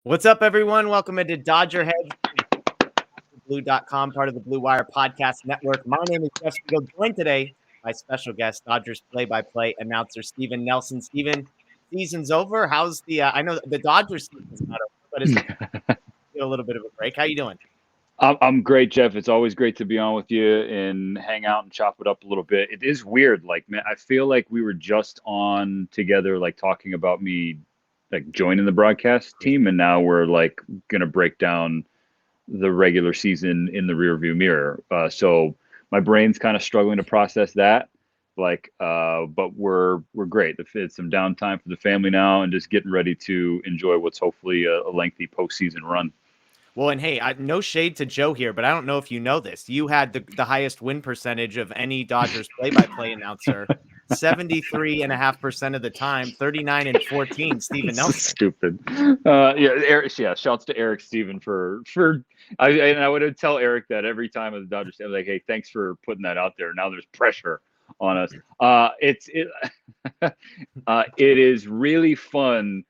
What's up, everyone? Welcome into DodgerHeads, blue.com, part of the Blue Wire Podcast Network. My name is Jeff Spiegel, joined today by special guest, Dodgers play-by-play announcer Steven Nelson. Steven, season's over. How's the I know the Dodgers season's not over, but it's a little bit of a break. How you doing? I'm great, Jeff. It's always great to be on with you and hang out and chop it up a little bit. It is weird. Like, man, I feel like we were just on together, like talking about me, like joining the broadcast team, and now we're like gonna break down the regular season in the rearview mirror. So my brain's kind of struggling to process that. But we're great. It's some downtime for the family now, and just getting ready to enjoy what's hopefully a lengthy postseason run. Well, and hey, no shade to Joe here, but I don't know if you know this. You had the highest win percentage of any Dodgers play-by-play announcer, 73.5% of the time, 39-14. Steven Nelson. Stupid. Eric. Yeah, shouts to Eric Steven for. I would tell Eric that every time as the Dodgers, I'm like, hey, thanks for putting that out there. Now there's pressure on us. It is really fun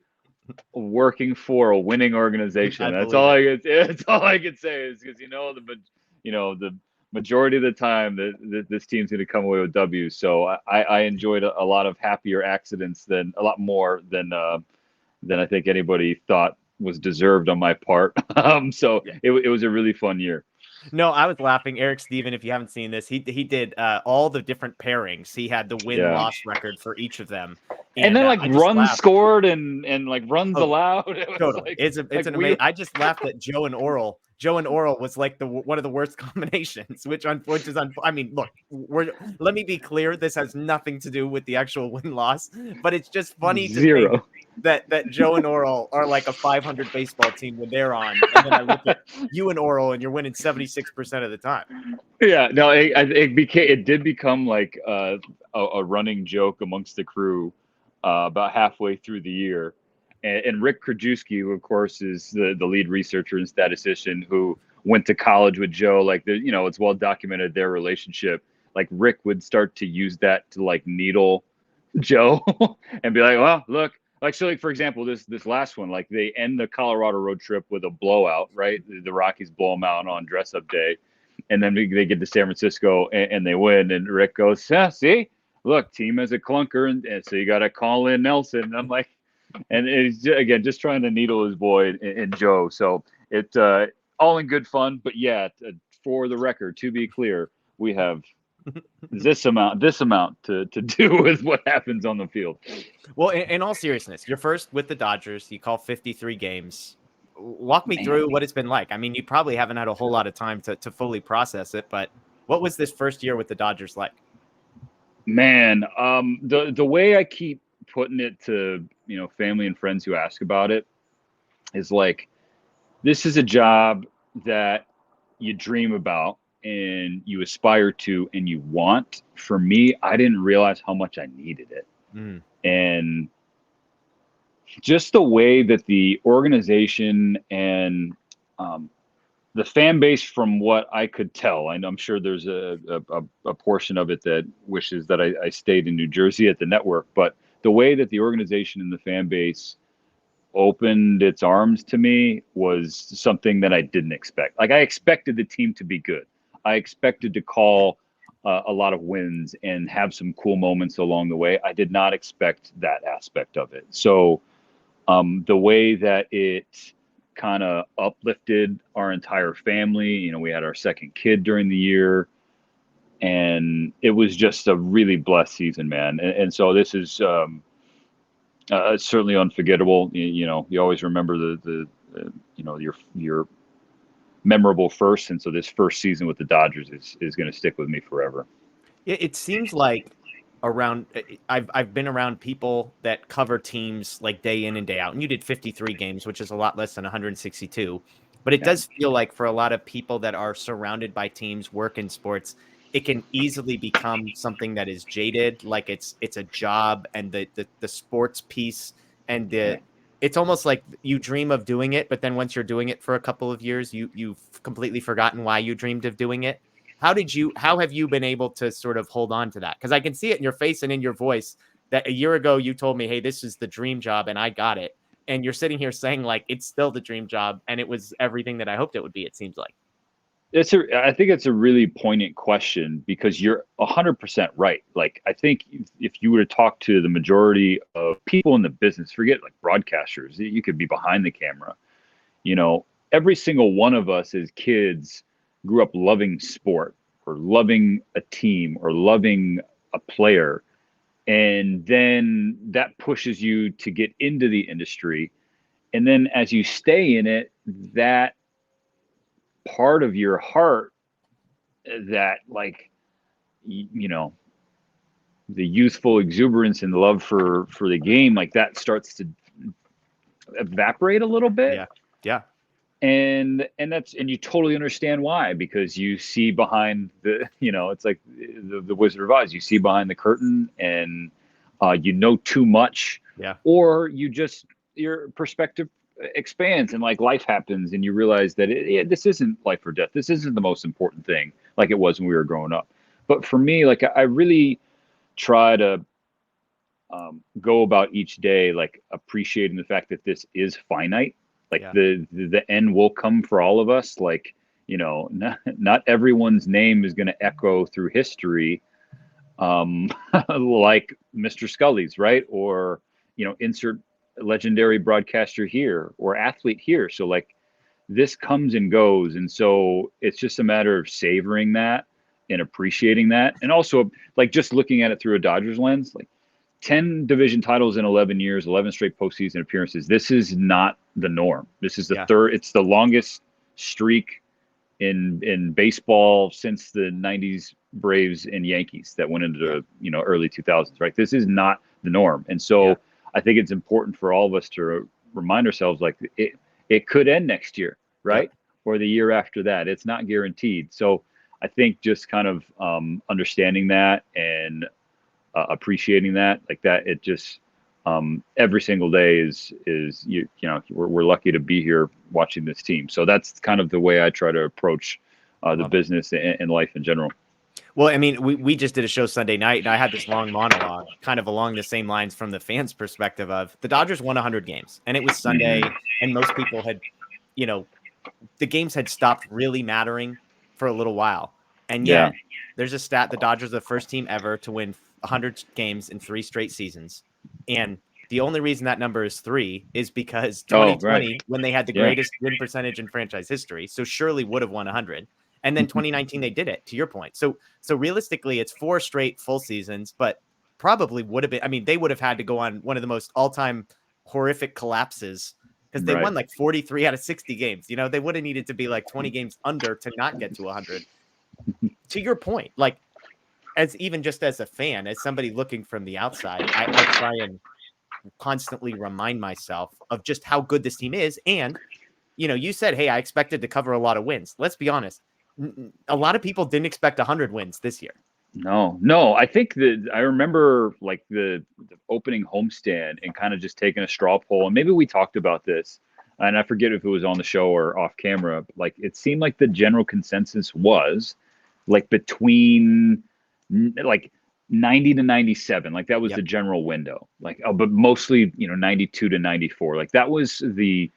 working for a winning organization. That's all I can say is because the majority of the time that this team's going to come away with W's. So I enjoyed a lot of happier accidents than a lot more than I think anybody thought was deserved on my part. It was a really fun year. No, I was laughing. Eric Steven, if you haven't seen this, he did all the different pairings. He had the win-loss record for each of them. And then runs scored and like runs allowed. It totally. It's an amazing. I just laughed at Joe and Oral. Joe and Oral was like one of the worst combinations, I mean, look, let me be clear. This has nothing to do with the actual win-loss, but it's just funny to think that Joe and Oral are like a 500 baseball team when they're on, and then I look at you and Oral, and you're winning 76% of the time. Yeah, no, it did become like a running joke amongst the crew about halfway through the year. And Rick Krajewski, who of course is the lead researcher and statistician who went to college with Joe, like it's well documented their relationship. Like Rick would start to use that to like needle Joe and be like, well, look, like for example, this last one, like they end the Colorado road trip with a blowout, right? The Rockies blow them out on dress up day, and then they get to San Francisco and they win. And Rick goes, yeah, see, look, team has a clunker, and so you got to call in Nelson. And I'm like. And it's again just trying to needle his boy in Joe. So it's all in good fun. But yeah, for the record, to be clear, we have this amount to do with what happens on the field. Well, in all seriousness, you're first with the Dodgers. You call 53 games. Walk me through what it's been like. I mean, you probably haven't had a whole lot of time to fully process it, but what was this first year with the Dodgers like? Man, the way I keep putting it to family and friends who ask about it is like, this is a job that you dream about and you aspire to and you want. For me, I didn't realize how much I needed it. And just the way that the organization and the fan base, from what I could tell, I'm sure there's a portion of it that wishes that I stayed in New Jersey at the network, but the way that the organization and the fan base opened its arms to me was something that I didn't expect. Like, I expected the team to be good. I expected to call a lot of wins and have some cool moments along the way. I did not expect that aspect of it. So the way that it kind of uplifted our entire family, we had our second kid during the year. And it was just a really blessed season, man. And so this is certainly unforgettable. You always remember your memorable first, and so this first season with the Dodgers is going to stick with me forever. It seems like I've been around people that cover teams like day in and day out, and you did 53 games, which is a lot less than 162. But it does feel like for a lot of people that are surrounded by teams, work in sports, it can easily become something that is jaded, like it's a job, and the sports piece and it's almost like you dream of doing it, but then once you're doing it for a couple of years, you've completely forgotten why you dreamed of doing it. How have you been able to sort of hold on to that? Because I can see it in your face and in your voice that a year ago you told me, hey, this is the dream job, and I got it. And you're sitting here saying like it's still the dream job, and it was everything that I hoped it would be. It seems like. I think it's a really poignant question because you're 100% right. Like, I think if you were to talk to the majority of people in the business, forget like broadcasters, you could be behind the camera. Every single one of us as kids grew up loving sport or loving a team or loving a player. And then that pushes you to get into the industry. And then as you stay in it, that part of your heart that like the youthful exuberance and love for the game, like that starts to evaporate a little bit. Yeah. And you totally understand why, because you see behind the it's like the Wizard of Oz, you see behind the curtain, and too much. Or your perspective expands, and like life happens, and you realize that this isn't life or death. This isn't the most important thing like it was when we were growing up. But for me, like I really try to go about each day like appreciating the fact that this is finite. Like the end will come for all of us. Like, not everyone's name is going to echo through history, like Mr. Scully's, right? Or, insert legendary broadcaster here or athlete here. So like this comes and goes. And so it's just a matter of savoring that and appreciating that. And also like just looking at it through a Dodgers lens, like 10 division titles in 11 years, 11 straight postseason appearances. This is not the norm. This is the third. It's the longest streak in baseball since the 90s Braves and Yankees that went into the early 2000s, right? This is not the norm. And so I think it's important for all of us to remind ourselves like it could end next year, right? Or the year after that. It's not guaranteed. So I think just kind of understanding that and appreciating that, like that, it just every single day is we're lucky to be here watching this team. So that's kind of the way I try to approach the business and life in general. Well, I mean, we just did a show Sunday night, and I had this long monologue kind of along the same lines from the fans' perspective of the Dodgers won 100 games, and it was Sunday, and most people had, the games had stopped really mattering for a little while. And yet there's a stat, the Dodgers are the first team ever to win 100 games in 3 straight seasons. And the only reason that number is 3 is because 2020, when they had the greatest win percentage in franchise history, so surely would have won 100. And then 2019, they did it, to your point. So realistically, it's 4 straight full seasons, but probably would have been, I mean, they would have had to go on one of the most all-time horrific collapses because they won like 43 out of 60 games. They would have needed to be like 20 games under to not get to 100. To your point, like, as even just as a fan, as somebody looking from the outside, I try and constantly remind myself of just how good this team is. And, you said, hey, I expected to cover a lot of wins. Let's be honest. A lot of people didn't expect 100 wins this year. No. I think that I remember like the opening homestand and kind of just taking a straw poll. And maybe we talked about this, and I forget if it was on the show or off camera. But like it seemed like the general consensus was like between like 90 to 97, like that was the general window, like, but mostly, 92 to 94, like that was the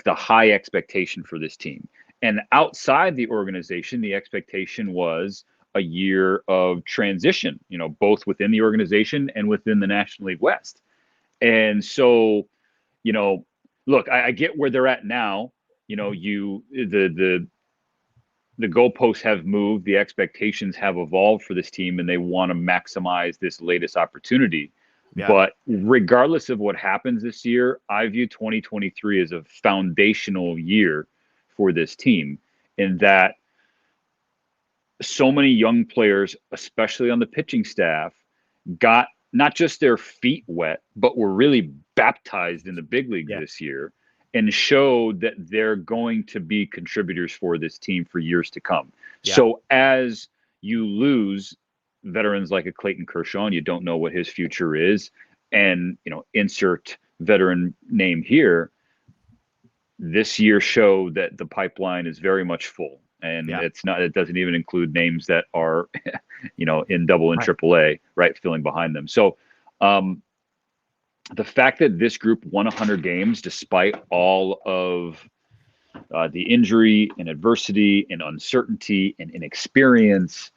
high expectation for this team. And outside the organization, the expectation was a year of transition, both within the organization and within the National League West. And so, look, I get where they're at now. The goalposts have moved, the expectations have evolved for this team, and they want to maximize this latest opportunity. But regardless of what happens this year, I view 2023 as a foundational year for this team, in that so many young players, especially on the pitching staff, got not just their feet wet, but were really baptized in the big league this year, and showed that they're going to be contributors for this team for years to come. So as you lose veterans like a Clayton Kershaw, and you don't know what his future is, and insert veteran name here, this year showed that the pipeline is very much full. And it doesn't even include names that are, in double and triple A, right, filling behind them. So the fact that this group won 100 games despite all of the injury and adversity and uncertainty and inexperience,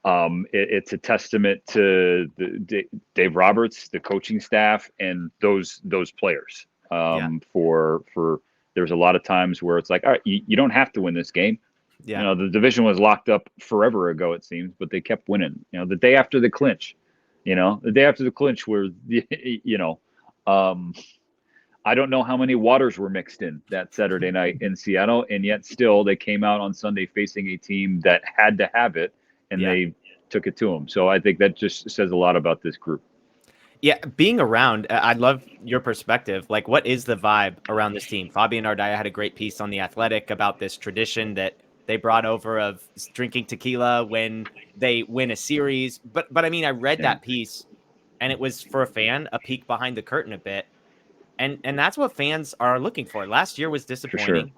it's a testament to Dave Roberts, the coaching staff, and those players. For there's a lot of times where it's like, all right, you don't have to win this game. Yeah. You know, the division was locked up forever ago, it seems, but they kept winning. You know, the day after the clinch, where, you know, I don't know how many waters were mixed in that Saturday night in Seattle, and yet still they came out on Sunday facing a team that had to have it, and they took it to them. So I think that just says a lot about this group. Yeah, being around, I'd love your perspective. Like, what is the vibe around this team? Fabian Ardaya had a great piece on The Athletic about this tradition that they brought over of drinking tequila when they win a series. But I mean, I read that piece, and it was, for a fan, a peek behind the curtain a bit. And that's what fans are looking for. Last year was disappointing,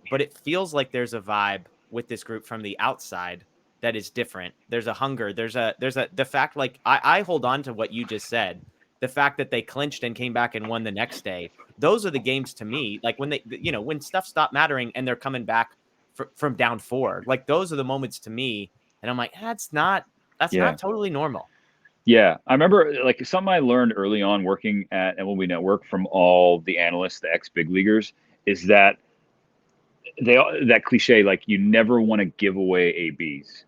but it feels like there's a vibe with this group from the outside that is different. There's a hunger. There's the fact, like, I hold on to what you just said. The fact that they clinched and came back and won the next day. Those are the games to me. Like when when stuff stopped mattering and they're coming back from down 4. Like those are the moments to me. And I'm like, that's not totally normal. Yeah, I remember like something I learned early on working at MLB Network from all the analysts, the ex-big leaguers, is that that cliche, like you never want to give away ABs,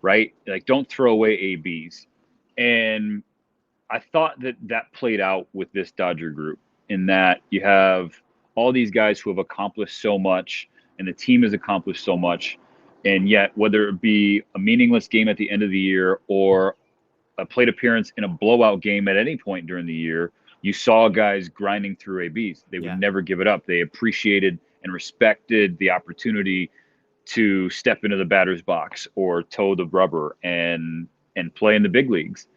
right? Like don't throw away ABs. And I thought that played out with this Dodger group in that you have all these guys who have accomplished so much and the team has accomplished so much. And yet, whether it be a meaningless game at the end of the year or a plate appearance in a blowout game at any point during the year, you saw guys grinding through ABs. They would never give it up. They appreciated and respected the opportunity to step into the batter's box or toe the rubber and play in the big leagues.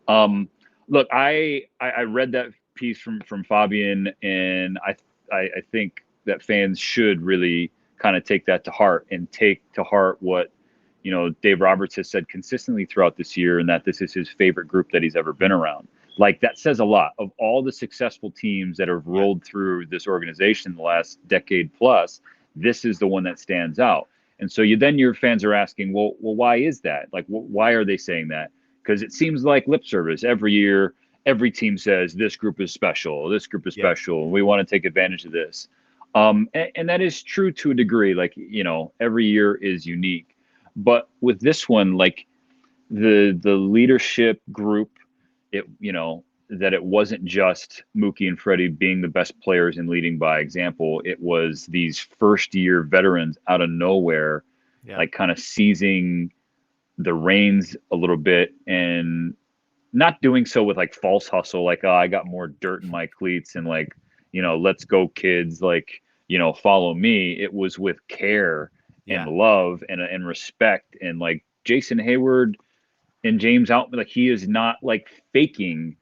Look, I read that piece from Fabian, and I think that fans should really kind of take that to heart and take to heart what Dave Roberts has said consistently throughout this year, and that this is his favorite group that he's ever been around. Like that says a lot. Of all the successful teams that have rolled through this organization the last decade plus, this is the one that stands out. And so your fans are asking, well, why is that? Like, why are they saying that? Because it seems like lip service every year. Every team says this group is special. This group is special. We want to take advantage of this. And that is true to a degree. Like, every year is unique. But with this one, like the leadership group, that it wasn't just Mookie and Freddie being the best players and leading by example. It was these first-year veterans out of nowhere, like kind of seizing the reins a little bit and not doing so with like false hustle, like, oh, I got more dirt in my cleats and like, let's go kids, like, follow me. It was with care and love and respect. And like Jason Hayward and James Outman, like he is not like faking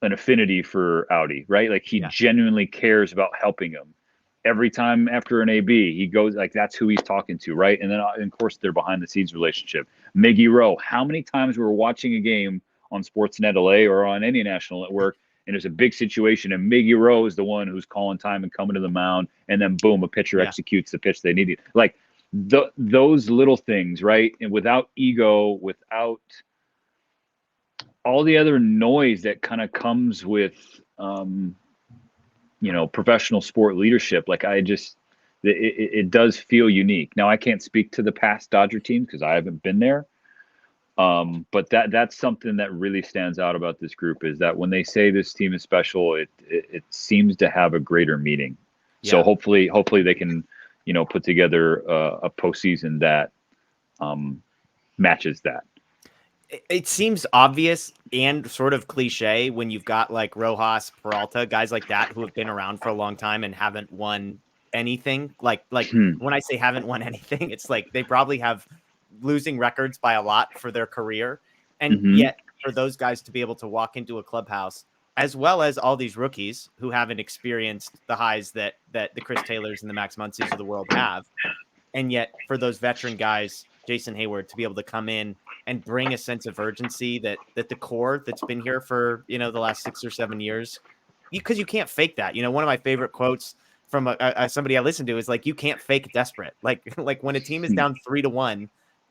an affinity for Audi, right? Like he genuinely cares about helping him. Every time after an AB, he goes like that's who he's talking to, right? And then of course their behind the scenes relationship. Miggy Rowe, how many times we were watching a game on SportsNet LA or on any national network, and there's a big situation, and Miggy Rowe is the one who's calling time and coming to the mound, and then boom, a pitcher executes the pitch they needed. Like those little things, right? And without ego, without all the other noise that kind of comes with professional sport leadership, like it does feel unique. Now I can't speak to the past Dodger teams because I haven't been there, but that's something that really stands out about this group is that when they say this team is special, it seems to have a greater meaning. So hopefully they can put together a postseason that matches that. It seems obvious and sort of cliche when you've got like Rojas, Peralta, guys like that who have been around for a long time and haven't won anything. Like when I say haven't won anything, it's like they probably have losing records by a lot for their career. And yet for those guys to be able to walk into a clubhouse, as well as all these rookies who haven't experienced the highs that the Chris Taylors and the Max Muncies of the world have. And yet for those veteran guys, Jason Hayward to be able to come in and bring a sense of urgency that the core that's been here for, the last 6 or 7 years, because you can't fake that. One of my favorite quotes from somebody I listened to is like, you can't fake desperate. Like when a team is down 3-1,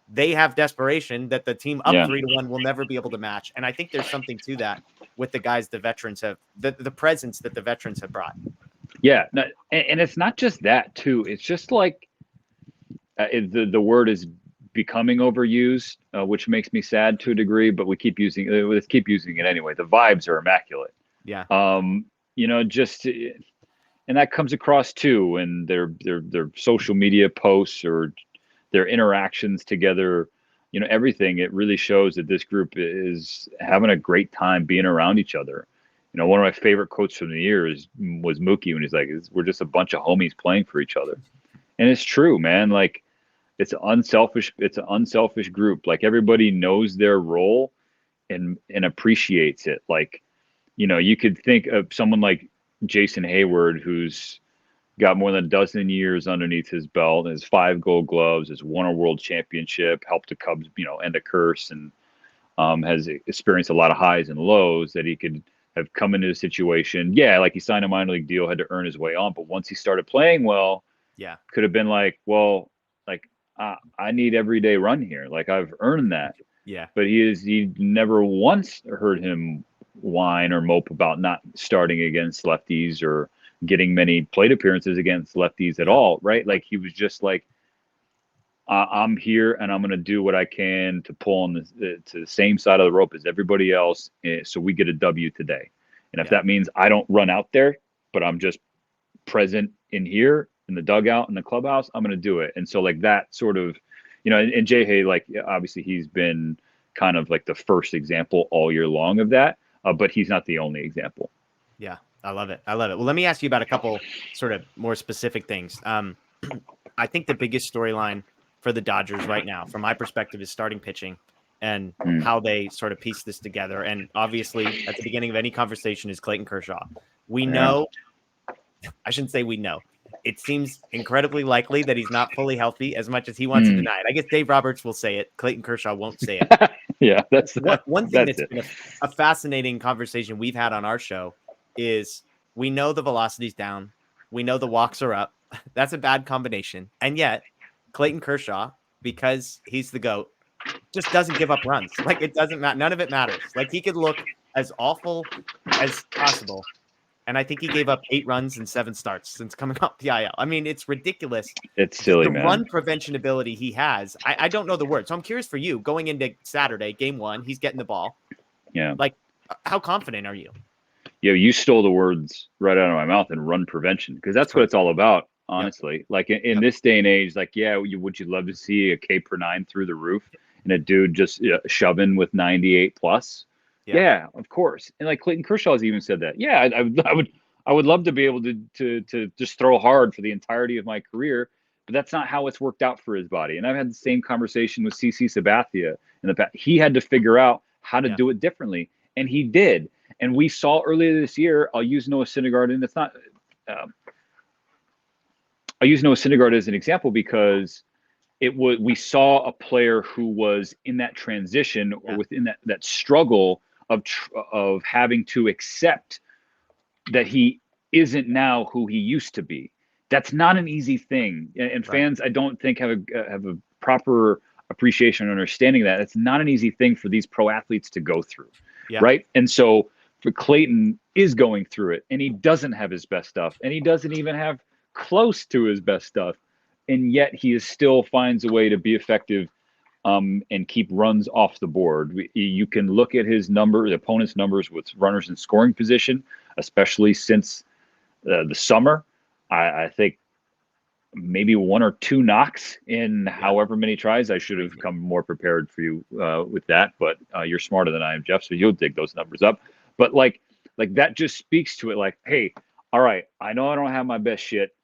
they have desperation that the team up 3-1 will never be able to match. And I think there's something to that with the guys the veterans have, the presence that the veterans have brought. Yeah, no, and it's not just that too. It's just like the word is becoming overused, which makes me sad to a degree. But we keep using it anyway. The vibes are immaculate. Yeah. Just and that comes across too in their social media posts or their interactions together. Everything. It really shows that this group is having a great time being around each other. One of my favorite quotes from the year was Mookie when he's like, "We're just a bunch of homies playing for each other," and it's true, man. Like, it's an unselfish group. Like, everybody knows their role and appreciates it. Like, you could think of someone like Jason Hayward, who's got more than a dozen years underneath his belt, has 5 Gold Gloves, has won a World Championship, helped the Cubs, end a curse, and has experienced a lot of highs and lows, that he could have come into a situation. Yeah, like, he signed a minor league deal, had to earn his way on, but once he started playing well, could have been like, well, like, I need everyday run here. Like, I've earned that. Yeah. But he never once heard him whine or mope about not starting against lefties or getting many plate appearances against lefties at all, right? Like, he was just like, I'm here and I'm going to do what I can to pull on to the same side of the rope as everybody else, so we get a W today. And if that means I don't run out there, but I'm just present in here in the dugout in the clubhouse, I'm going to do it. And so, like, that sort of, and Jay Hay, like, obviously he's been kind of like the first example all year long of that, but he's not the only example. Yeah, I love it. Well, let me ask you about a couple sort of more specific things. I think the biggest storyline for the Dodgers right now, from my perspective, is starting pitching and how they sort of piece this together. And obviously, at the beginning of any conversation is Clayton Kershaw. We know, I shouldn't say we know. It seems incredibly likely that he's not fully healthy, as much as he wants to deny it. I guess Dave Roberts will say it. Clayton Kershaw won't say it. Yeah, that's one thing that's been a fascinating conversation we've had on our show is, we know the velocity's down. We know the walks are up. That's a bad combination. And yet, Clayton Kershaw, because he's the GOAT, just doesn't give up runs. Like, it doesn't matter. None of it matters. Like, he could look as awful as possible. And I think he gave up 8 runs in 7 starts since coming off the IL. I mean, it's ridiculous. It's silly, the man. Run prevention ability he has. I don't know the word. So I'm curious for you, going into Saturday, game 1, he's getting the ball. Yeah. Like, how confident are you? Yeah, you stole the words right out of my mouth, and run prevention, because that's what it's all about, honestly. Yep. Like, in this day and age, like, would you love to see a K per 9 through the roof and a dude just shoving with 98 plus? Yeah, of course. And like, Clayton Kershaw has even said that. Yeah, I would love to be able to just throw hard for the entirety of my career, but that's not how it's worked out for his body. And I've had the same conversation with CC Sabathia in the past. He had to figure out how to do it differently, and he did. And we saw earlier this year, I'll use Noah Syndergaard, and it's not. I'll use Noah Syndergaard as an example, because we saw a player who was in that transition, or within that struggle of having to accept that he isn't now who he used to be. That's not an easy thing, and fans, I don't think, have a proper appreciation and understanding that it's not an easy thing for these pro athletes to go through, right? And so, for Clayton is going through it, and he doesn't have his best stuff, and he doesn't even have close to his best stuff, and yet he still finds a way to be effective and keep runs off the board. You can look at his the opponent's numbers with runners in scoring position, especially since the summer. I think maybe 1 or 2 knocks in however many tries. I should have come more prepared for you with that, but you're smarter than I am, Jeff, so you'll dig those numbers up. But like that just speaks to it. Like, hey, all right, I know I don't have my best shit,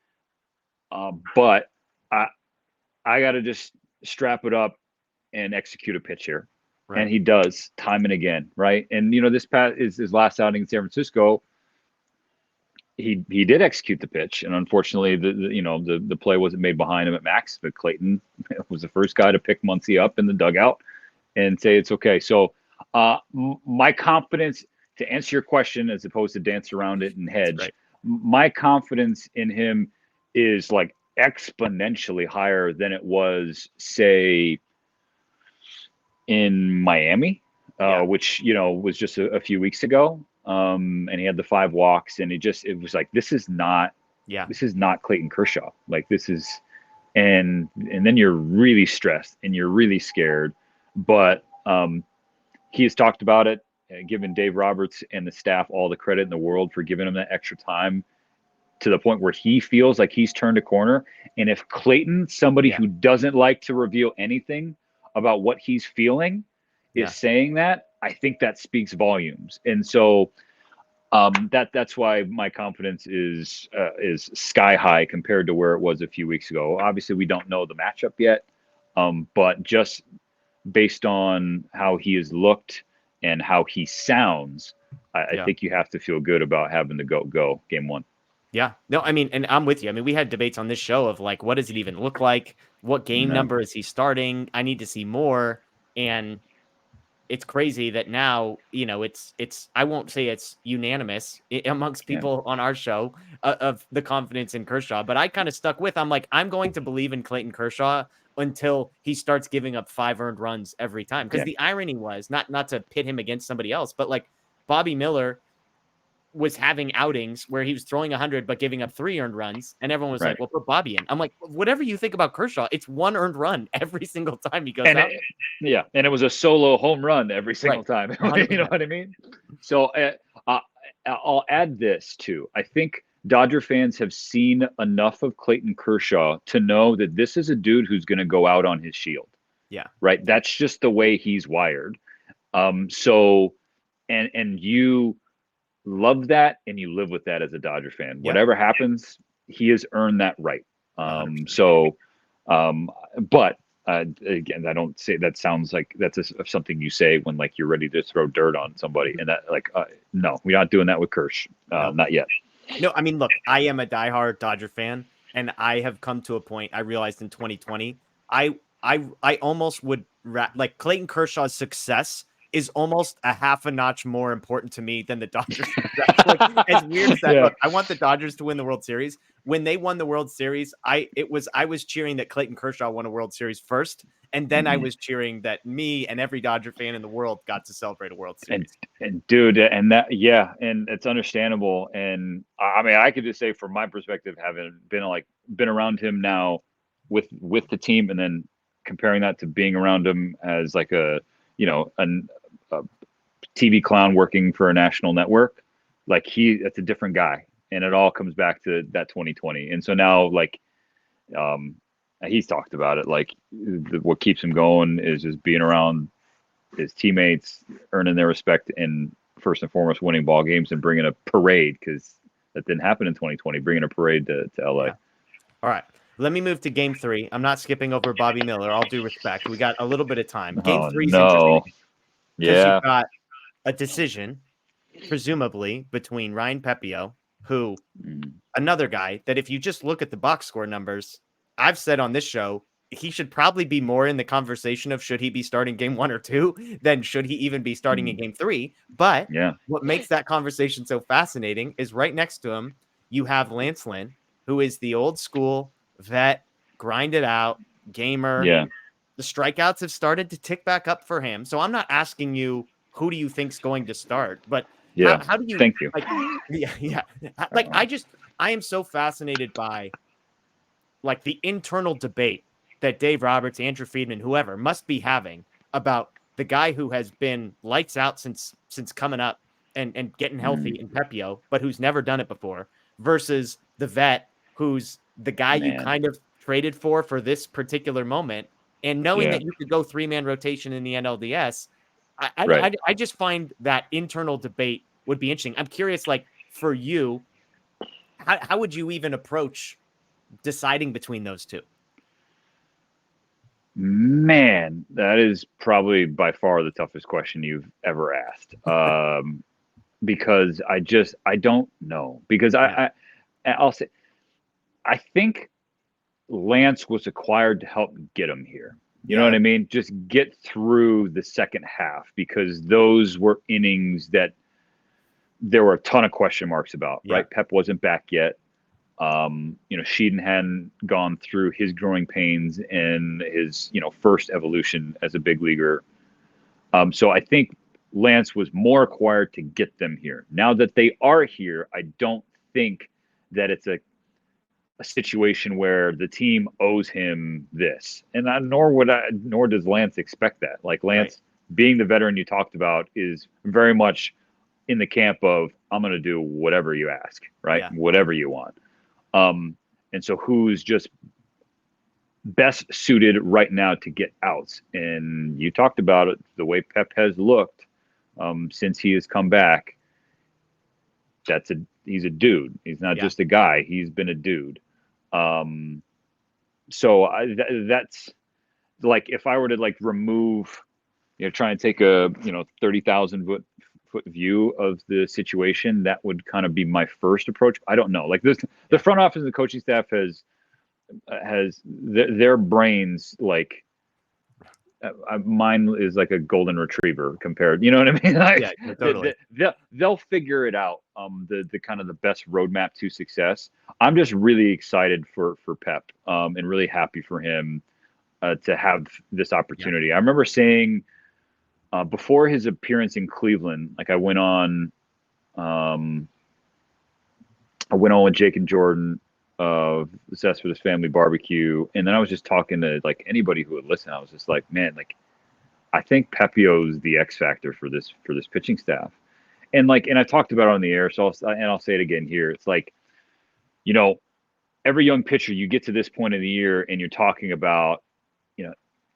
but I got to just strap it up and execute a pitch here. Right. And he does time and again, right? And this past is his last outing in San Francisco. he did execute the pitch, and unfortunately, the play wasn't made behind him at max. But Clayton was the first guy to pick Muncy up in the dugout and say it's okay. So, my confidence, to answer your question, as opposed to dance around it and hedge, Right. my confidence in him is like exponentially higher than it was, say, in Miami, which was just a few weeks ago. And he had the 5 walks, and it was like, this is not Clayton Kershaw. Like, this is, and then you're really stressed and you're really scared. But he has talked about it, given Dave Roberts and the staff all the credit in the world for giving him that extra time, to the point where he feels like he's turned a corner. And if Clayton, somebody who doesn't like to reveal anything about what he's feeling, is saying that, I think that speaks volumes. And so that's why my confidence is sky high compared to where it was a few weeks ago. Obviously, we don't know the matchup yet, but just based on how he has looked and how he sounds, I think you have to feel good about having the go game 1. Yeah. No, I mean, and I'm with you. I mean, we had debates on this show of like, what does it even look like? What game number is he starting? I need to see more. And it's crazy that now, it's I won't say it's unanimous amongst people on our show of the confidence in Kershaw, but I kind of stuck with, I'm like, I'm going to believe in Clayton Kershaw until he starts giving up 5 earned runs every time. Because the irony was not to pit him against somebody else, but like Bobby Miller was having outings where he was throwing 100 but giving up 3 earned runs, and everyone was like, well, put Bobby in. I'm like, whatever you think about Kershaw, it's 1 earned run every single time he goes out. And it was a solo home run every single time. You know what I mean? So I'll add this too. I think Dodger fans have seen enough of Clayton Kershaw to know that this is a dude who's going to go out on his shield. Yeah. Right. That's just the way he's wired. So you love that, and you live with that as a Dodger fan. Whatever happens, he has earned that right. But again, I don't say that, sounds like that's something you say when like you're ready to throw dirt on somebody, and that like no, we're not doing that with Kersh, not yet. No, I mean, look, I am a diehard Dodger fan, and I have come to a point. I realized in 2020, I almost would like Clayton Kershaw's success is almost a half a notch more important to me than the Dodgers. Like, as weird as that, look, I want the Dodgers to win the World Series. When they won the World Series, I was cheering that Clayton Kershaw won a World Series first, and then I was cheering that me and every Dodger fan in the world got to celebrate a World Series. And dude, and that, and it's understandable. And I mean, I could just say from my perspective, having been around him now with the team, and then comparing that to being around him as like a TV clown working for a national network, like that's a different guy, and it all comes back to that 2020. And so now, like, he's talked about it, like what keeps him going is just being around his teammates, earning their respect, and first and foremost winning ball games and bringing a parade, because that didn't happen in 2020, bringing a parade to LA. All right. Let me move to game 3. I'm not skipping over Bobby Miller. All due respect. We got a little bit of time. Game 3 is interesting. Because you've got a decision, presumably, between Ryan Pepio, who, another guy that if you just look at the box score numbers, I've said on this show, he should probably be more in the conversation of should he be starting game 1 or 2 than should he even be starting in game 3. But what makes that conversation so fascinating is right next to him, you have Lance Lynn, who is the old school vet, grind it out, gamer. The strikeouts have started to tick back up for him. So I'm not asking you who do you think's going to start, but how do you? Thank you. Like, I am so fascinated by like the internal debate that Dave Roberts, Andrew Friedman, whoever must be having about the guy who has been lights out since coming up and getting healthy in Pepio, but who's never done it before, versus the vet who's the guy you kind of traded for this particular moment. And knowing that you could go 3-man rotation in the NLDS, I just find that internal debate would be interesting. I'm curious, like for you, how would you even approach deciding between those two? Man, that is probably by far the toughest question you've ever asked. because I don't know, because I'll say, I think Lance was acquired to help get him here. You know what I mean? Just get through the second half, because those were innings that there were a ton of question marks about, right? Pep wasn't back yet. Sheedon hadn't gone through his growing pains and his, first evolution as a big leaguer. So I think Lance was more acquired to get them here. Now that they are here, I don't think that it's a situation where the team owes him this, and nor does Lance expect that. Like, Lance, being the veteran you talked about, is very much in the camp of, I'm going to do whatever you ask, right? Whatever you want. And so who's just best suited right now to get outs? And you talked about it, the way Pep has looked since he has come back. He's a dude. He's not just a guy. He's been a dude. So that's like, if I were to remove, try and take a 30,000 foot view of the situation, that would kind of be my first approach. I don't know. Like, the front office and the coaching staff has their brains, like, mine is like a golden retriever compared, you know what I mean? Like, totally. They'll figure it out. The kind of the best roadmap to success. I'm just really excited for Pep, and really happy for him to have this opportunity. I remember saying before his appearance in Cleveland, like, I went on with Jake and Jordan of the Cespedes Family Barbecue, and then I was just talking to anybody who would listen. I was just like, man, I think Pepio's the X factor for this pitching staff, and I talked about it on the air, so I'll say it again here. It's like, every young pitcher, you get to this point of the year and you're talking about,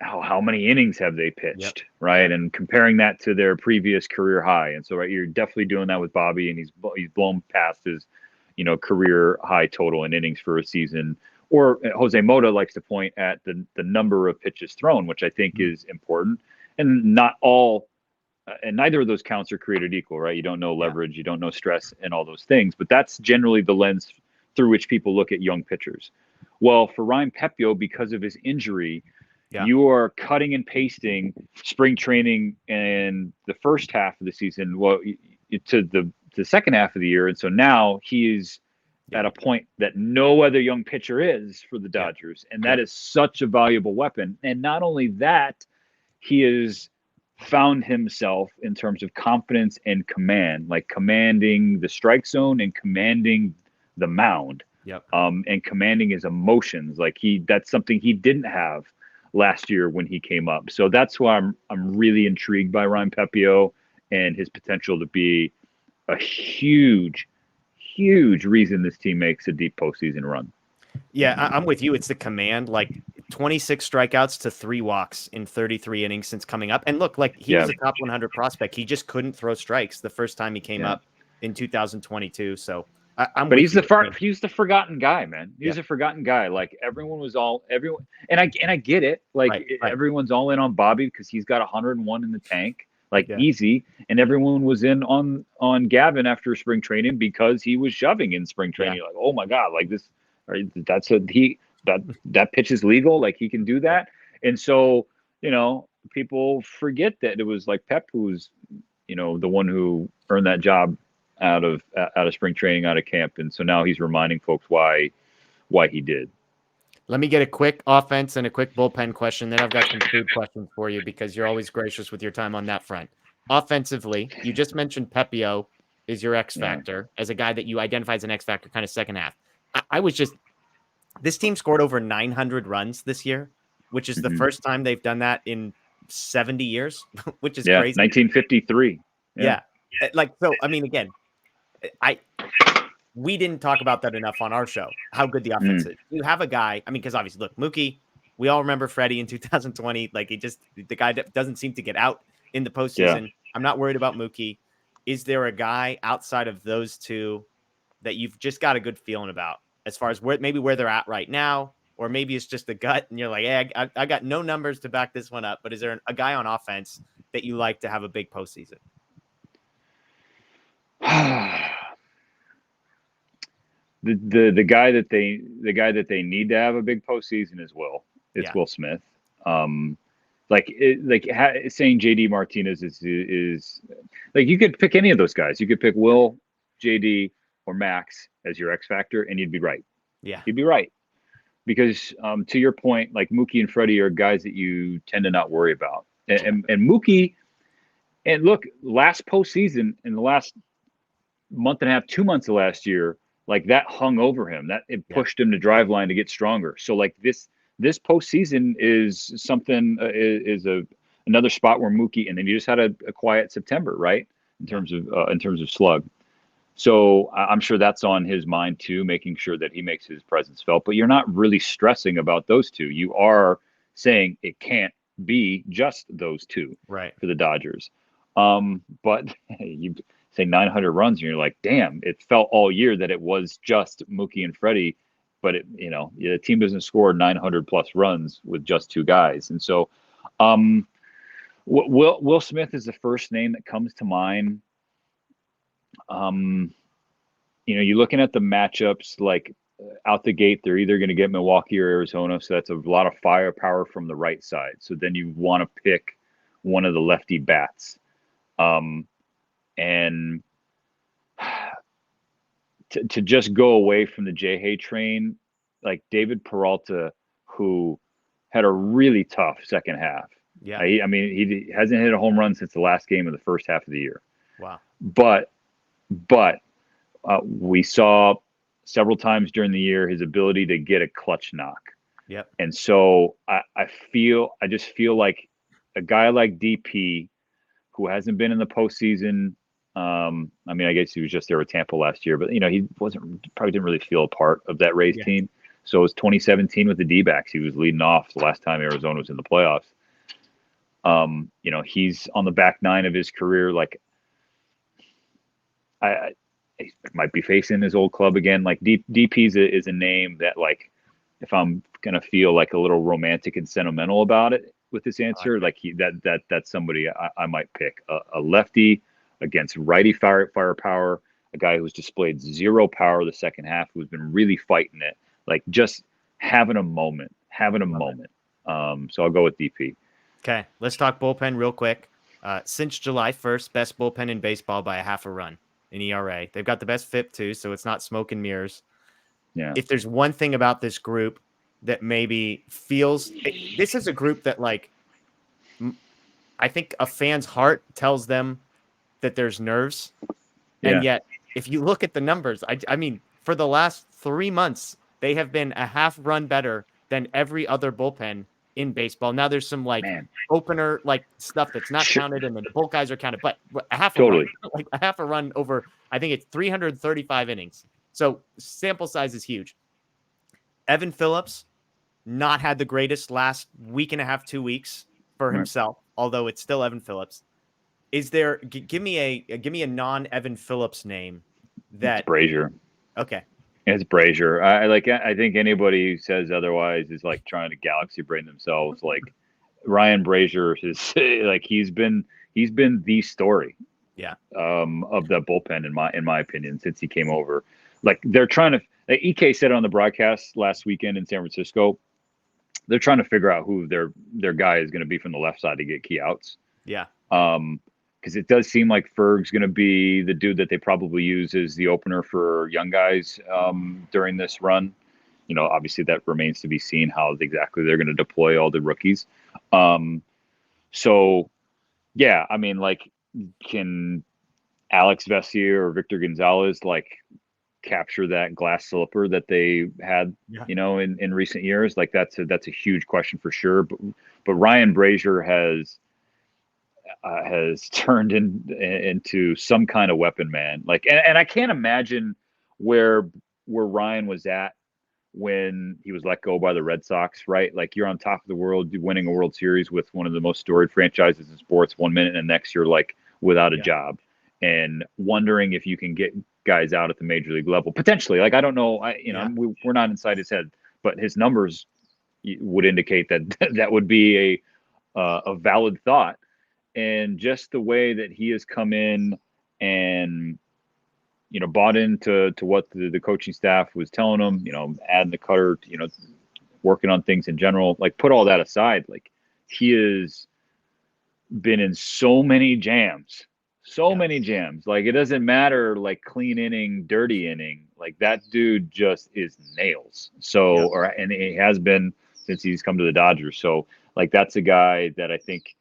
how many innings have they pitched, right? And comparing that to their previous career high, and so you're definitely doing that with Bobby, and he's blown past his career high total in innings for a season. Or Jose Mota likes to point at the number of pitches thrown, which I think is important. And not all, and neither of those counts are created equal, right? You don't know leverage, you don't know stress, and all those things. But that's generally the lens through which people look at young pitchers. Well, for Ryan Pepio, because of his injury, you are cutting and pasting spring training and the first half of the season, to the second half of the year. And so now he's at a point that no other young pitcher is for the Dodgers. And that is such a valuable weapon. And not only that, he has found himself in terms of confidence and command, like commanding the strike zone and commanding the mound, and commanding his emotions. That's something he didn't have last year when he came up. So that's why I'm really intrigued by Ryan Pepio and his potential to be a huge reason this team makes a deep postseason run. I'm with you. It's the command, 26 strikeouts to 3 walks in 33 innings since coming up. And look, he was a top 100 prospect. He just couldn't throw strikes the first time he came up in 2022. So but he's the forgotten guy, man. He's a forgotten guy. Everyone, and I get it. Everyone's all in on Bobby because he's got 101 in the tank. Easy, and everyone was in on Gavin after spring training because he was shoving in spring training. Oh my God, that pitch is legal. He can do that. And so, people forget that it was Pep who was, the one who earned that job out of spring training, out of camp. And so now he's reminding folks why he did. Let me get a quick offense and a quick bullpen question. Then I've got some food questions for you because you're always gracious with your time on that front. Offensively, you just mentioned Pepio is your X factor as a guy that you identify as an X factor kind of second half. This team scored over 900 runs this year, which is the first time they've done that in 70 years, which is crazy. 1953. So, I mean, again, we didn't talk about that enough on our show, how good the offense is. You have a guy, because obviously, look, Mookie, we all remember Freddie in 2020. The guy that doesn't seem to get out in the postseason. I'm not worried about Mookie. Is there a guy outside of those two that you've just got a good feeling about as far as where they're at right now? Or maybe it's just a gut and you're like, hey, I got no numbers to back this one up. But is there a guy on offense that you like to have a big postseason? the guy that they need to have a big postseason is Will. It's Will Smith. Saying JD Martinez is like, you could pick any of those guys. You could pick Will, JD, or Max as your X factor, and you'd be right. Yeah, you'd be right. Because to your point, like Mookie and Freddie are guys that you tend to not worry about. And Mookie, and look, last postseason, in the last month and a half, 2 months of last year, like that hung over him. That it pushed him to drive line to get stronger. So like this postseason is something is another spot where Mookie, and then you just had a quiet September, right? In terms of slug. So I'm sure that's on his mind too, making sure that he makes his presence felt. But you're not really stressing about those two. You are saying it can't be just those two for the Dodgers. But you say 900 runs, and you're like, damn, it felt all year that it was just Mookie and Freddie. But the team doesn't score 900 plus runs with just two guys. And so, Will Smith is the first name that comes to mind. You're looking at the matchups, like out the gate, they're either going to get Milwaukee or Arizona. So that's a lot of firepower from the right side. So then you want to pick one of the lefty bats. And to just go away from the J-Hay train, like David Peralta, who had a really tough second half. Yeah. He hasn't hit a home run since the last game of the first half of the year. Wow. But we saw several times during the year his ability to get a clutch knock. Yep. And so I just feel like a guy like DP, who hasn't been in the postseason. I guess he was just there with Tampa last year, but he probably didn't really feel a part of that Rays team. So it was 2017 with the D-backs. He was leading off the last time Arizona was in the playoffs. He's on the back nine of his career. Like, I might be facing his old club again. Like DP is a name that, like, if I'm gonna feel like a little romantic and sentimental about it with this answer, that's somebody I might pick. A lefty against righty firepower, a guy who's displayed zero power the second half, who's been really fighting it, like just having a moment. So I'll go with DP. Okay, let's talk bullpen real quick. Since July 1st, best bullpen in baseball by a half a run in ERA. They've got the best FIP too, so it's not smoke and mirrors. Yeah. If there's one thing about this group that maybe feels, this is a group that, like, I think a fan's heart tells them that there's nerves. And yet, if you look at the numbers, I mean, for the last 3 months, they have been a half run better than every other bullpen in baseball. Now there's some opener stuff that's not counted, and then the bulk guys are counted, but a half a run, like a half a run over, I think it's 335 innings. So sample size is huge. Evan Phillips not had the greatest last week and a half, 2 weeks for himself, although it's still Evan Phillips. Is there? Give me a non-Evan Phillips name. That it's Brazier. Okay. It's Brazier. I think anybody who says otherwise is like trying to galaxy brain themselves. Like, Ryan Brazier is like he's been the story. Yeah. Of the bullpen in my opinion since he came over. Like, they're trying to. Like EK said on the broadcast last weekend in San Francisco, they're trying to figure out who their guy is going to be from the left side to get key outs. Yeah. Because it does seem like Ferg's going to be the dude that they probably use as the opener for young guys during this run. Obviously that remains to be seen how exactly they're going to deploy all the rookies. So, yeah, I mean, like, can Alex Vessier or Victor Gonzalez capture that glass slipper that they had, in recent years? Like, that's a huge question for sure. But Ryan Brazier has turned into some kind of weapon, man. Like, and I can't imagine where Ryan was at when he was let go by the Red Sox, right? Like, you're on top of the world, winning a World Series with one of the most storied franchises in sports 1 minute, and next you're like without a job, and wondering if you can get guys out at the major league level potentially. Like, I don't know, we're not inside his head, but his numbers would indicate that would be a valid thought. And just the way that he has come in and bought into what the coaching staff was telling him, adding the cutter, working on things in general, like put all that aside. Like he has been in so many jams. Like it doesn't matter, like clean inning, dirty inning, like that dude just is nails. So, and he has been since he's come to the Dodgers. So like, that's a guy that I think,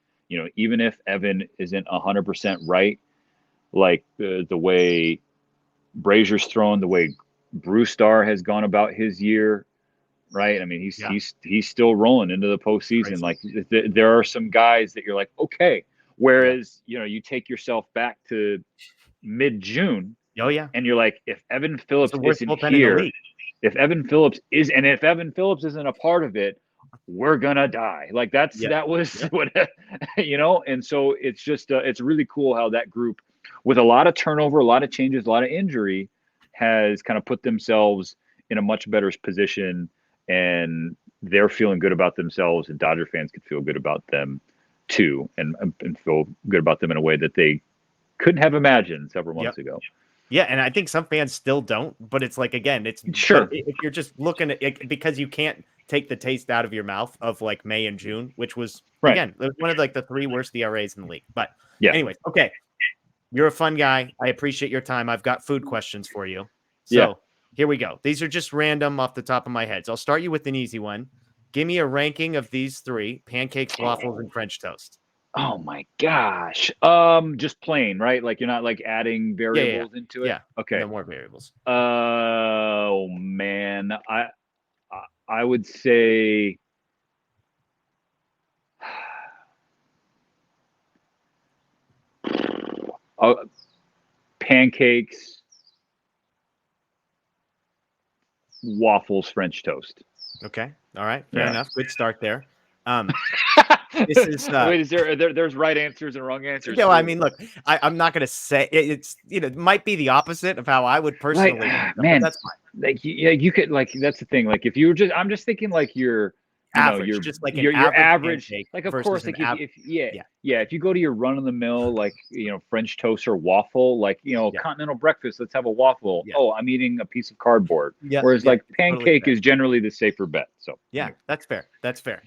even if Evan isn't 100% right, like the way Brazier's thrown, the way Brewstar has gone about his year, right? I mean, he's still rolling into the postseason. Like there are some guys that you're like, okay. Whereas, you take yourself back to mid-June. Oh yeah. And you're like, if Evan Phillips isn't here, if Evan Phillips isn't a part of it, we're gonna die. Like that was what, and so it's just, it's really cool how that group, with a lot of turnover, a lot of changes, a lot of injury, has kind of put themselves in a much better position, and they're feeling good about themselves, and Dodger fans could feel good about them too, and feel good about them in a way that they couldn't have imagined several months ago. Yeah, and I think some fans still don't, but it's like, again, it's sure if you're just looking at it, because you can't take the taste out of your mouth of like May and June, which was again one of like the 3 worst ERAs in the league. But anyways, okay, you're a fun guy. I appreciate your time. I've got food questions for you. So here we go. These are just random off the top of my head. So I'll start you with an easy one. Give me a ranking of these 3: pancakes, waffles, and French toast. Oh my gosh. Just plain, right? Like you're not like adding variables into it. Yeah. Okay. No more variables. Oh man. I would say pancakes, waffles, French toast. Okay. All right. Fair enough. Good start there. This is wait, is there's right answers and wrong answers? Yeah, I mean, look, I'm not gonna say it's it might be the opposite of how I would personally man, that's fine. Like you could, like, that's the thing. Like if you were just, I'm just thinking like your average, just like your average, like of course, like if you go to your run of the mill, like French toast or waffle, like continental breakfast, let's have a waffle. Oh, I'm eating a piece of cardboard. Whereas like pancake is generally the safer bet. So that's fair. That's fair.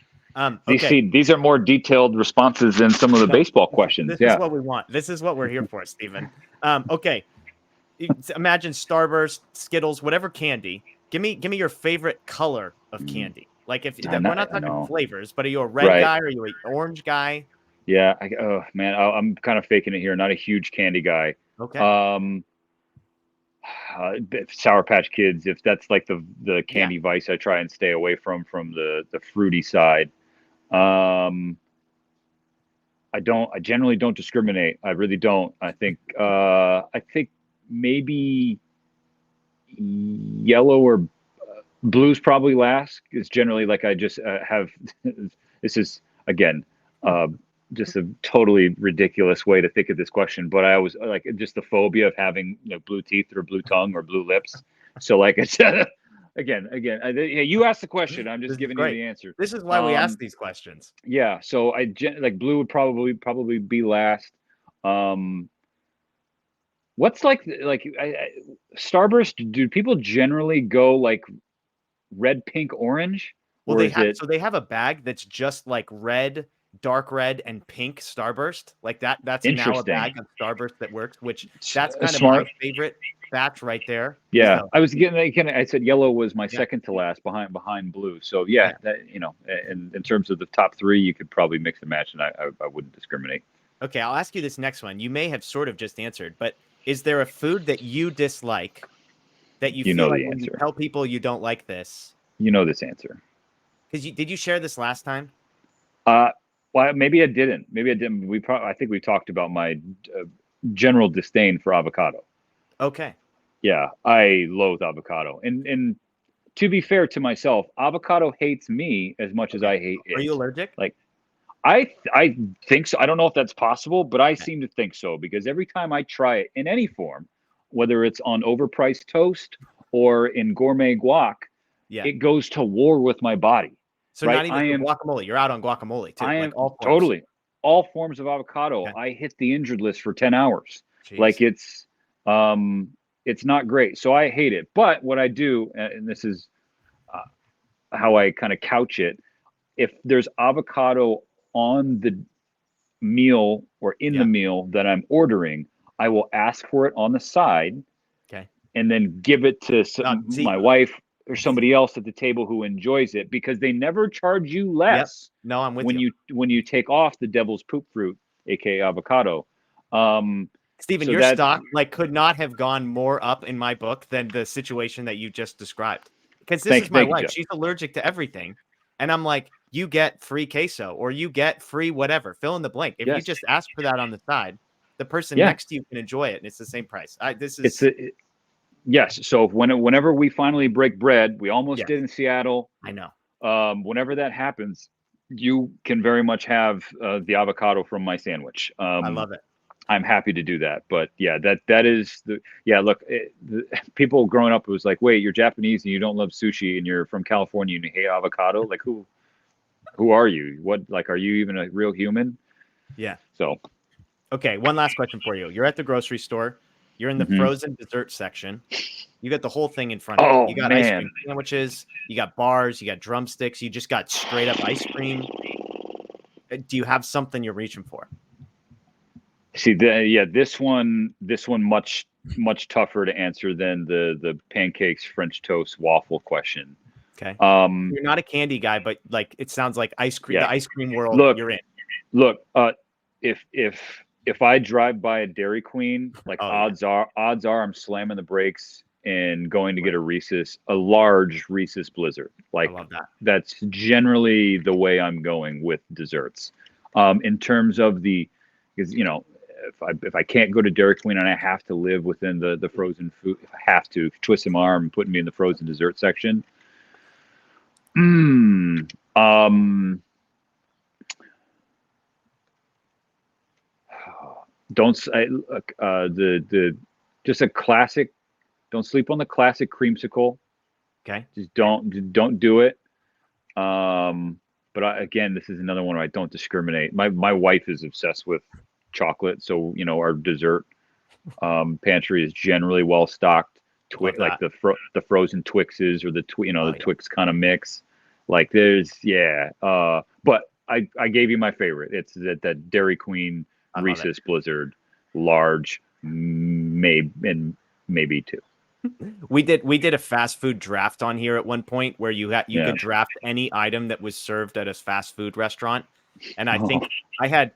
These are more detailed responses than some of the baseball questions. This is what we want. This is what we're here for, Steven. Okay. Imagine Starburst, Skittles, whatever candy. Give me your favorite color of candy. Like we're not talking flavors, but are you a red guy or are you an orange guy? Yeah. Oh man, I'm kind of faking it here. Not a huge candy guy. Okay. Sour Patch Kids, if that's like the candy vice, I try and stay away from the fruity side. I generally don't discriminate. I really don't. I think maybe yellow or blue's probably last. It's generally like I just have this is again just a totally ridiculous way to think of this question, but I always like just the phobia of having blue teeth or blue tongue or blue lips. So like it's again, you asked the question. I'm just giving you the answer. This is why we ask these questions. Yeah. So like blue would probably be last. What's like Starburst? Do people generally go like red, pink, orange? Well, they have a bag that's just like red, dark red, and pink Starburst. Like that's now a bag of Starburst that works. Which that's kind of my favorite batch right there. Yeah, so. I was getting. I said yellow was my second to last behind blue. So that, in terms of the top 3, you could probably mix and match, and I wouldn't discriminate. Okay, I'll ask you this next one. You may have sort of just answered, but is there a food that you dislike that you feel like when you tell people you don't like this? You know this answer. Because did you share this last time? Well, maybe I didn't. I think we talked about my general disdain for avocado. Okay. Yeah, I loathe avocado. And to be fair to myself, avocado hates me as much as I hate it. Are you allergic? Like, I think so. I don't know if that's possible, but I seem to think so, because every time I try it in any form, whether it's on overpriced toast or in gourmet guac, it goes to war with my body. So not even guacamole. You're out on guacamole too. I am totally all forms of avocado. I hit the injured list for 10 hours. Jeez. Like it's It's not great. So I hate it. But what I do, and this is how I kind of couch it, if there's avocado on the meal or in the meal that I'm ordering, I will ask for it on the side. Okay. And then give it to my wife or somebody else at the table who enjoys it, because they never charge you less. Yep. No, I'm with when you take off the devil's poop fruit, aka avocado. Steven, so your stock could not have gone more up in my book than the situation that you just described. Because this is my wife. She's allergic to everything. And I'm like, you get free queso or you get free whatever. Fill in the blank. If you just ask for that on the side, the person next to you can enjoy it, and it's the same price. Yes. So whenever we finally break bread, we almost did in Seattle. I know. Whenever that happens, you can very much have the avocado from my sandwich. I love it. I'm happy to do that. But yeah, that is look, people growing up, it was like, wait, you're Japanese and you don't love sushi and you're from California and you hate avocado. Like who are you? What, like, are you even a real human? Yeah. So. Okay. One last question for you. You're at the grocery store. You're in the frozen dessert section. You got the whole thing in front of you. You got ice cream sandwiches. You got bars. You got drumsticks. You just got straight up ice cream. Do you have something you're reaching for? See, this one much tougher to answer than the pancakes, French toast, waffle question. Okay. You're not a candy guy, but like it sounds like ice cream. The ice cream world you're in. Look, if I drive by a Dairy Queen, like odds are I'm slamming the brakes and going to get a large Reese's Blizzard. Like I love that. That's generally the way I'm going with desserts. In terms of because if I can't go to Dairy Queen and I have to live within the frozen food, if I have to twist my arm and put me in the frozen dessert section. Just a classic. Don't sleep on the classic creamsicle. Okay. Just don't do it. But again, this is another one where I don't discriminate. My wife is obsessed with chocolate, so our dessert pantry is generally well stocked. Like the frozen Twixes or the Twix kind of mix. Like there's but I gave you my favorite. It's that Dairy Queen Reese's Blizzard, large, maybe two. We did a fast food draft on here at one point where you could draft any item that was served at a fast food restaurant, and I think I had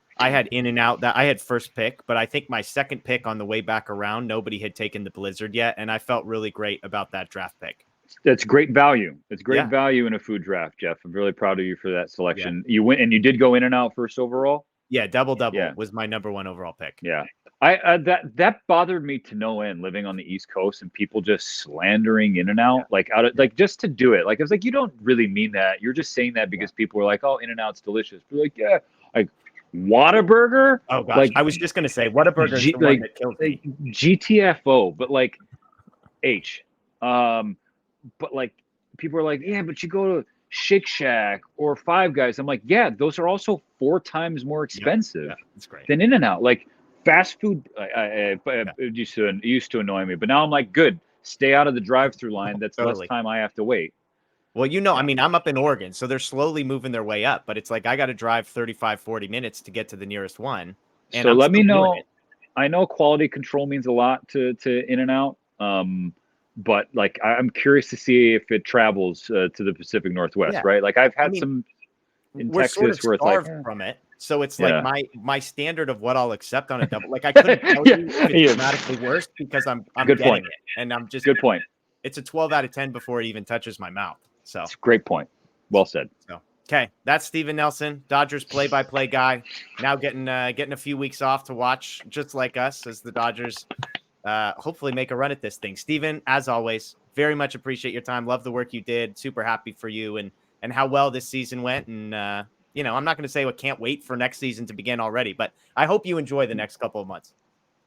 In-N-Out that I had first pick, but I think my second pick on the way back around, nobody had taken the Blizzard yet, and I felt really great about that draft pick. That's great value. It's great value in a food draft, Jeff. I'm really proud of you for that selection. You went and you did go In-N-Out first overall. Yeah, double was my number one overall pick. Yeah, that bothered me to no end living on the East Coast and people just slandering In-N-Out just to do it. Like I was like, you don't really mean that. You're just saying that because people were like, oh, In-N-Out's delicious. We're like, yeah, like Whataburger. Oh gosh, like, I was just gonna say Whataburger is the one that kills me. GTFO, but like but like people are like, yeah, but you go to Shake Shack or Five Guys. I'm like, yeah, those are also 4 times more expensive than In-N-Out. Like fast food, it used to annoy me, but now I'm like, good, stay out of the drive-through line. That's less time I have to wait. Well, I mean, I'm up in Oregon, so they're slowly moving their way up, but it's like I got to drive 35, 40 minutes to get to the nearest one. And so let me know. I know quality control means a lot to In-N-Out. But like, I'm curious to see if it travels to the Pacific Northwest, right? Like I've had some in Texas where it's like from it. So it's like my standard of what I'll accept on a double. Like I couldn't tell you if it's dramatically worse because I'm getting it. And I'm just good point. It's a 12 out of 10 before it even touches my mouth. So it's a great point. Well said. So okay, that's Steven Nelson, Dodgers play-by-play guy. Now getting a few weeks off to watch, just like us, as the Dodgers hopefully make a run at this thing. Steven, as always, very much appreciate your time. Love the work you did. Super happy for you and how well this season went. And I'm not going to say I can't wait for next season to begin already, but I hope you enjoy the next couple of months.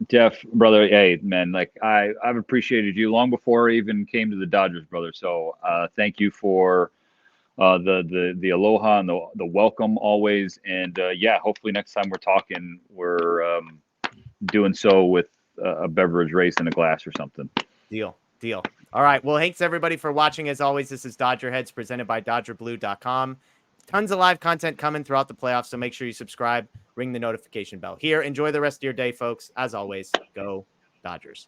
Jeff, brother, hey man, like I've appreciated you long before I even came to the Dodgers, brother. So thank you for the aloha and the welcome always. And hopefully next time we're talking, we're doing so with a beverage race in a glass or something. Deal. All right. Well, thanks everybody for watching. As always, this is Dodger Heads presented by DodgerBlue.com. Tons of live content coming throughout the playoffs, so make sure you subscribe, ring the notification bell. Here, enjoy the rest of your day, folks. As always, go Dodgers.